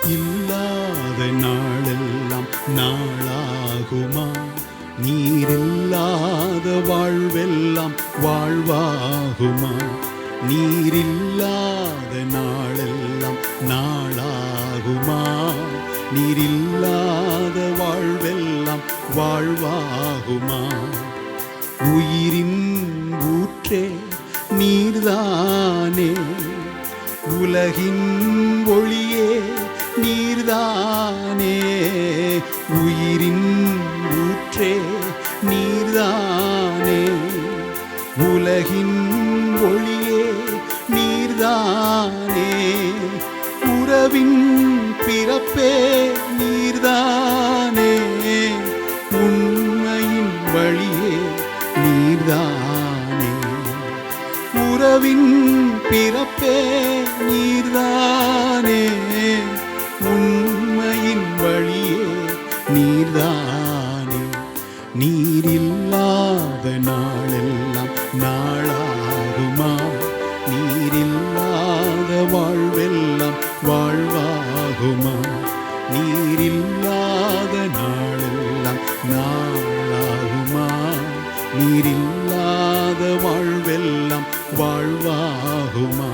இல்லாத நாளெல்லாம் நாளாகுமா? நீரில்லாத வாழ்வெல்லாம் வாழ்வாகுமா? நீரில்லாத நாளெல்லாம் நாளாகுமா? நீரில்லாத வாழ்வெல்லாம் வாழ்வாகுமா? உயிரின் ஊற்றே நீர்தானே, உலகின் ஒளியே நீர்தானே. உயிரின் ஊற்றே நீர்தானே, உலகின் ஒளியே நீர்தானே. உறவின் பிறப்பே நீர்தானே, உண்மையின் வழியே நீர்தானே. உறவின் பிறப்பே நீர்தானே, உண்மையின் வழியே நீர்தானே. நீரில்லாத நாளெல்லாம் நாளாகுமா? நீரில்லாத வாழ்வெல்லாம் வாழ்வாகுமா? நீரில்லாத நாளெல்லாம் நாளாகுமா? நீரில்லாத வாழ்வெல்லாம் வாழ்வாகுமா?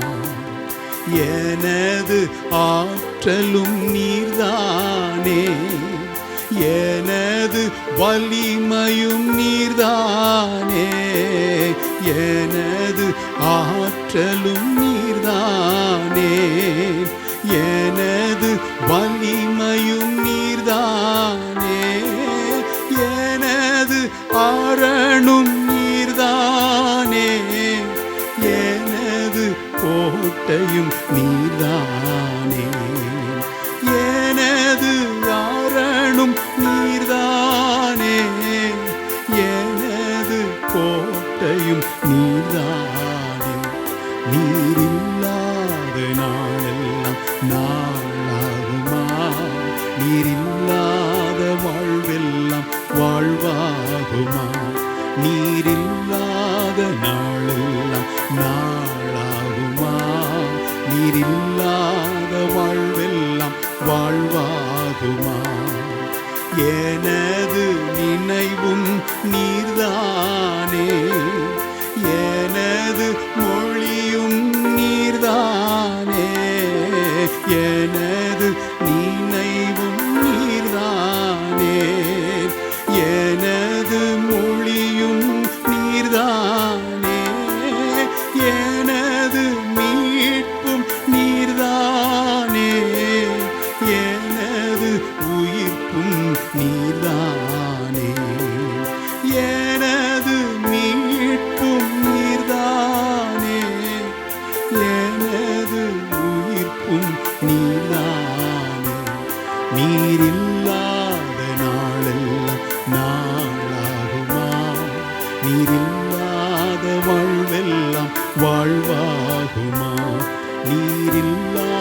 எனது ஆற்றலும் நீர்தானே, எனது வலிமையும் நீர்தானே. எனது ஆற்றலும் நீர்தானே, எனது வலிமையும் நீர்தானே. எனது அரணும் நீர்தானே, எனது கோட்டையும் நீர்தானே. எனது அரணும் நீர்தானே, எனது கோட்டையும் நீர்தானே. நீரில்லாத நாளெல்லாம் நாளாகுமா? நீரில்லாத வாழ்வெல்லாம் வாழ்வாகுமா? நீரில்லாத நாளெல்லாம் நாளாகுமா? நீரில்லாத வாழ்வெல்லாம் வாழ்வாகுமா? எனது நினைவும் நீர்தானே, எனது மொழியும் நீர்தானே. எனது நினைவும் நீர்தானே, எனது மொழியும் நீர்தானே. எனது மீட்பும் நீர்தானே, எனது உயிர்ப்பும் நீர்தானே. எனது மீட்பும் நீர்தானே, எனது உயிர்ப்பும் நீர்தானே. நீரில்லாத நாளெல்லாம் நாளாகுமா? நீரில்லாத வாழ்வெல்லாம் வாழ்வாகுமா? நீரில்லாத